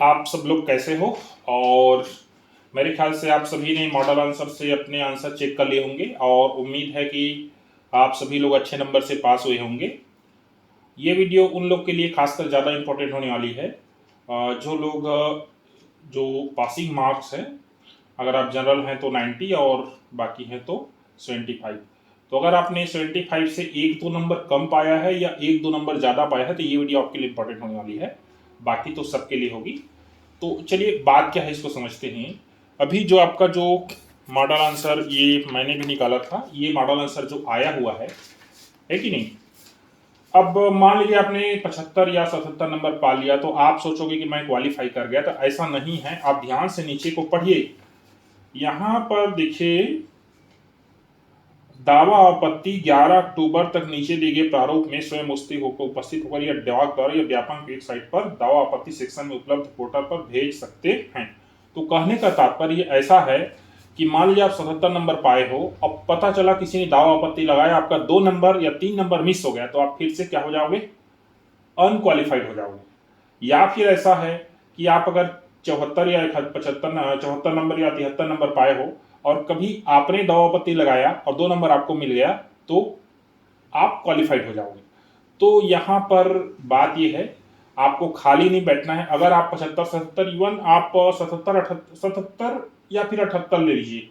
आप सब लोग कैसे हो। और मेरे ख्याल से आप सभी ने मॉडल आंसर से अपने आंसर चेक कर लिए होंगे और उम्मीद है कि आप सभी लोग अच्छे नंबर से पास हुए होंगे। ये वीडियो उन लोग के लिए खासकर ज़्यादा इम्पोर्टेंट होने वाली है जो लोग जो पासिंग मार्क्स है, अगर आप जनरल हैं तो 90 और बाकी हैं तो 75। तो अगर आपने 75 से एक दो नंबर कम पाया है या एक दो नंबर ज़्यादा पाया है तो ये वीडियो आपके लिए इम्पोर्टेंट होने वाली है, बाकी तो सबके लिए होगी। तो चलिए बात क्या है इसको समझते हैं। अभी जो आपका जो मॉडल आंसर ये मैंने भी निकाला था, ये मॉडल आंसर जो आया हुआ है कि नहीं। अब मान लीजिए आपने 75 या 77 नंबर पा लिया तो आप सोचोगे कि मैं क्वालिफाई कर गया, तो ऐसा नहीं है। आप ध्यान से नीचे को पढ़िए, यहां पर देखिए दावा आपत्ति 11 अक्टूबर तक नीचे दिए गए प्रारूप में स्वयं उपस्थित होकर या डाक द्वारा या व्यापक वेबसाइट पर दावा आपत्ति सेक्शन में उपलब्ध पोर्टल पर भेज सकते हैं। तो कहने का तात्पर्य ऐसा है कि मान लीजिए आप 77 नंबर पाए हो, अब पता चला किसी ने दावा आपत्ति लगाया, आपका 2 नंबर या 3 नंबर मिस हो गया, तो आप फिर से क्या हो जाओगे, अनक्वालिफाइड हो जाओगे। या फिर ऐसा है कि आप अगर 74 या 74 नंबर या 73 नंबर पाए हो और कभी आपने दावापत्ति लगाया और 2 नंबर आपको मिल गया तो आप क्वालिफाइड हो जाओगे। तो यहाँ पर बात यह है, आपको खाली नहीं बैठना है। अगर आप 75 77 इवन आप 77 या फिर 78 ले लीजिए,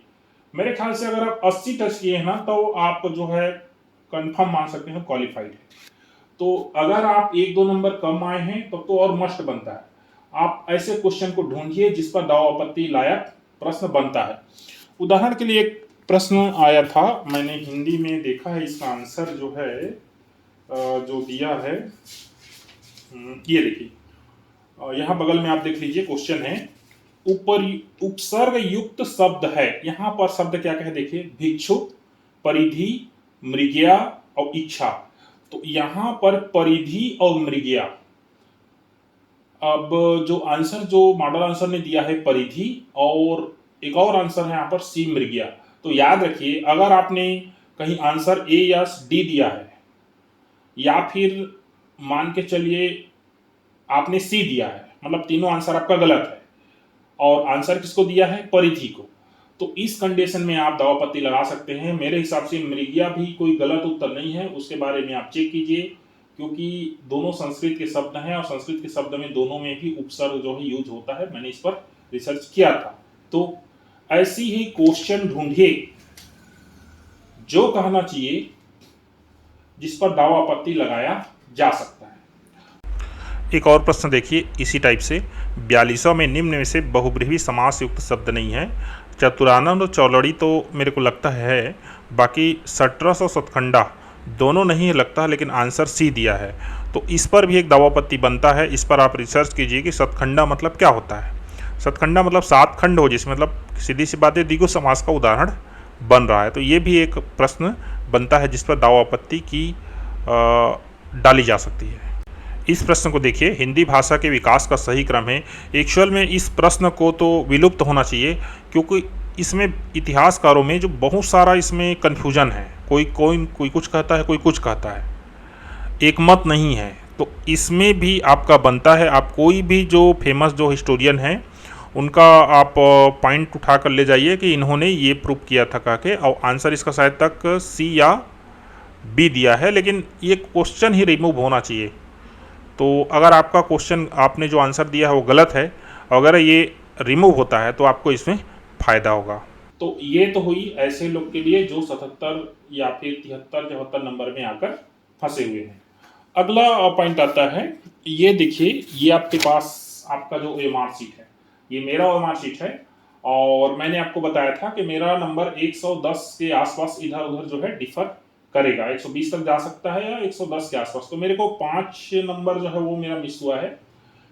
मेरे ख्याल से अगर आप 80 टच किए हैं ना तो आप जो है कंफर्म मान सकते हैं क्वालिफाइड है। तो अगर आप एक दो नंबर कम आए हैं तब तो और मस्ट बनता है, आप ऐसे क्वेश्चन को ढूंढिए जिस पर दावा आपत्ति लायक प्रश्न बनता है। उदाहरण के लिए एक प्रश्न आया था, मैंने हिंदी में देखा है, इसका आंसर जो है जो दिया है ये देखिए, यहाँ बगल में आप देख लीजिए क्वेश्चन है, ऊपर उपसर्ग युक्त शब्द है। यहाँ पर शब्द क्या कहे देखिए, भिक्षुक, परिधि, मृगया और इच्छा। तो यहाँ पर परिधि और मृगया। अब जो आंसर जो मॉडल आंसर ने दिया है परिधि, और एक और आंसर है यहाँ पर सी मृगया। तो याद रखिए, अगर आपने कहीं आंसर ए या डी दिया है या फिर मान के चलिए आपने सी दिया है, मतलब तीनों आंसर आपका गलत है और आंसर किसको दिया है, परिधि को, तो इस कंडीशन में आप दावापत्ति लगा सकते हैं। मेरे हिसाब से मृगया भी कोई गलत उत्तर नहीं है, उसके बारे में आप चेक कीजिए, क्योंकि दोनों संस्कृत के शब्द हैं और संस्कृत के शब्द में दोनों में भी उपसर्ग जो है यूज होता है। मैंने इस पर रिसर्च किया था। तो ऐसी ही क्वेश्चन ढूंढिए जो कहना चाहिए जिस पर दावा आपत्ति लगाया जा सकता है। एक और प्रश्न देखिए इसी टाइप से, 42 में निम्न में से बहुब्रीहि समास युक्त शब्द नहीं है। चतुरानंद और चौलड़ी तो मेरे को लगता है, बाकी सटरस और सतखंडा दोनों नहीं लगता, लेकिन आंसर सी दिया है। तो इस पर भी एक दावापत्ति बनता है। इस पर आप रिसर्च कीजिए कि सतखंडा मतलब क्या होता है। सतखंडा मतलब 7 खंड हो, जिसमें मतलब सीधी सी बात है द्विगु समास का उदाहरण बन रहा है। तो ये भी एक प्रश्न बनता है जिस पर दावापत्ति की डाली जा सकती है। इस प्रश्न को देखिए, हिंदी भाषा के विकास का सही क्रम है। एक्चुअल में इस प्रश्न को तो विलुप्त होना चाहिए, क्योंकि इसमें इतिहासकारों में जो बहुत सारा इसमें कन्फ्यूजन है, कोई कुछ कहता है, कोई कुछ कहता है, एक मत नहीं है। तो इसमें भी आपका बनता है, आप कोई भी जो फेमस जो हिस्टोरियन हैं उनका आप पॉइंट उठा कर ले जाइए कि इन्होंने ये प्रूव किया था कह के, और आंसर इसका शायद तक सी या बी दिया है, लेकिन ये क्वेश्चन ही रिमूव होना चाहिए। तो अगर आपका क्वेश्चन आपने जो आंसर दिया है वो गलत है, अगर ये रिमूव होता है तो आपको इसमें फ़ायदा होगा। तो ये तो हुई ऐसे लोग के लिए जो 77 या फिर 73 74 नंबर में आकर फंसे हुए हैं। अगला पॉइंट आता है, ये देखिए, ये आपके पास आपका जो OMR शीट है, ये मेरा OMR शीट है, और मैंने आपको बताया था कि मेरा नंबर 110 के आसपास इधर उधर जो है डिफर करेगा, 120 तक जा सकता है या 110 के आसपास। तो मेरे को 5 नंबर जो है वो मेरा मिस हुआ है,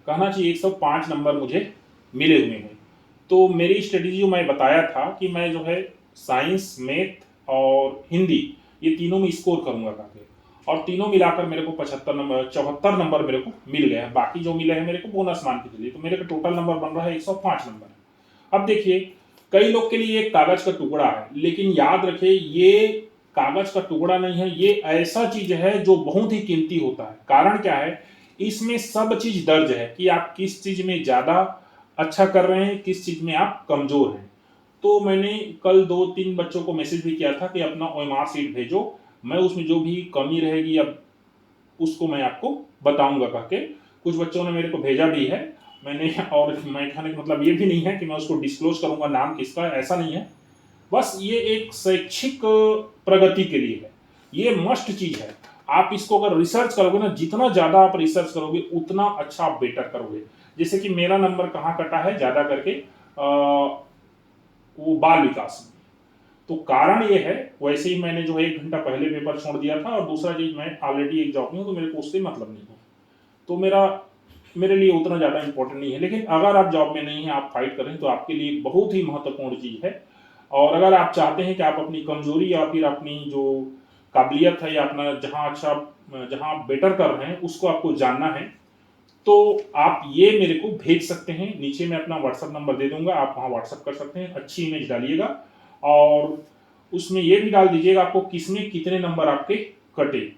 कहना चाहिए 105 नंबर मुझे मिले हुए हैं। तो मेरी स्ट्रेटेजी जो मैं बताया था कि मैं जो है साइंस, मैथ और हिंदी ये तीनों में स्कोर करूंगा करके, और तीनों मिलाकर मेरे को 74 नंबर मेरे को मिल गया है। बाकी जो मिले हैं मेरे को बोनस मान के चलिए, तो मेरे का टोटल नंबर बन रहा है 105 नंबर। अब देखिए, कई लोग के लिए एक कागज का टुकड़ा है, लेकिन याद रखिए ये कागज का टुकड़ा नहीं है, ये ऐसा चीज है जो बहुत ही कीमती होता है। कारण क्या है, इसमें सब चीज दर्ज है कि आप किस चीज में ज्यादा अच्छा कर रहे हैं, किस चीज में आप कमजोर हैं। तो मैंने कल 2-3 बच्चों को मैसेज भी किया था कि अपना ओएमआर शीट भेजो, मैं उसमें जो भी कमी रहेगी अब उसको मैं आपको बताऊंगा कह के। कुछ बच्चों ने मेरे को भेजा भी है मैंने, और मैं कहने का मतलब ये भी नहीं है कि मैं उसको डिस्क्लोज करूंगा नाम किसका, ऐसा नहीं है। बस ये एक शैक्षिक प्रगति के लिए है, ये मस्ट चीज है। आप इसको अगर रिसर्च करोगे ना, जितना ज्यादा आप रिसर्च करोगे उतना अच्छा आप बेटर करोगे। जैसे कि मेरा नंबर कहाँ कटा है ज्यादा करके, वो बाल विकास में। तो कारण ये है, वैसे ही मैंने जो 1 घंटा पहले पेपर छोड़ दिया था, और दूसरा चीज मैं ऑलरेडी एक जॉब में हूँ तो मेरे को उससे मतलब नहीं है, तो मेरे लिए उतना ज़्यादा इंपॉर्टेंट नहीं है। लेकिन अगर आप जॉब में नहीं हैं, आप फाइट कर रहे हैं, तो आपके लिए बहुत ही महत्वपूर्ण चीज़ है। और अगर आप चाहते हैं कि आप अपनी कमजोरी या फिर अपनी जो काबिलियत है या अपना जहाँ आप बेटर कर रहे हैं उसको आपको जानना है, तो आप ये मेरे को भेज सकते हैं। नीचे मैं अपना व्हाट्सअप नंबर दे दूंगा, आप वहाँ व्हाट्सअप कर सकते हैं। अच्छी इमेज डालिएगा और उसमें ये भी डाल दीजिएगा आपको किसमें कितने नंबर आपके कटे,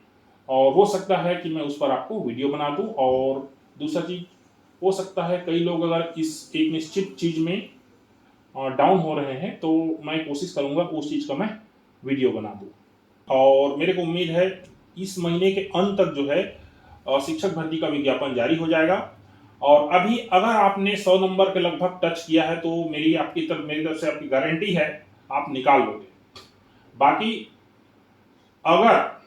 और हो सकता है कि मैं उस पर आपको वीडियो बना दूं। और दूसरा चीज, हो सकता है कई लोग अगर इस एक निश्चित चीज में डाउन हो रहे हैं तो मैं कोशिश करूंगा उस चीज का मैं वीडियो बना दूं। और मेरे को उम्मीद है इस महीने के अंत तक जो है शिक्षक भर्ती का विज्ञापन जारी हो जाएगा। और अभी अगर आपने 100 नंबर के लगभग टच किया है तो मेरी तरफ से आपकी गारंटी है आप निकाल लोगे। बाकी अगर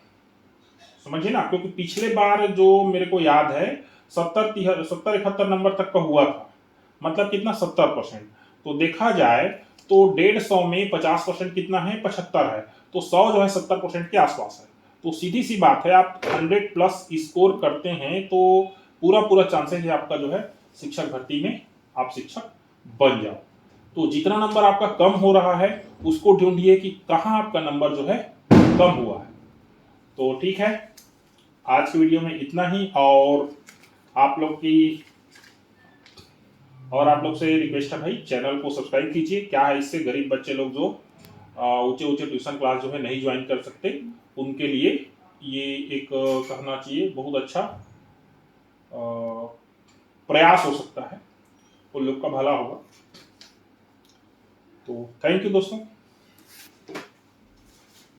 समझिए ना, क्योंकि पिछले बार जो मेरे को याद है 70-71 नंबर तक का हुआ था, मतलब कितना 70%। तो देखा जाए तो 150 में 50% कितना है, 75 है। तो 100 जो है 70% के आसपास है। तो सीधी सी बात है, आप 100 प्लस स्कोर करते हैं तो पूरा पूरा चांसेस है आपका जो है शिक्षक भर्ती में आप शिक्षक बन जाओ। तो जितना नंबर आपका कम हो रहा है उसको ढूंढिए कि कहाँ आपका नंबर जो है कम हुआ है। तो ठीक है, आज की वीडियो में इतना ही। और आप लोग से रिक्वेस्ट है भाई, चैनल को सब्सक्राइब कीजिए। क्या है, इससे गरीब बच्चे लोग जो ऊंचे ऊंचे ट्यूशन क्लास जो है नहीं ज्वाइन कर सकते, उनके लिए ये एक कहना चाहिए बहुत अच्छा प्रयास हो सकता है, उन लोग का भला होगा। तो थैंक यू दोस्तों।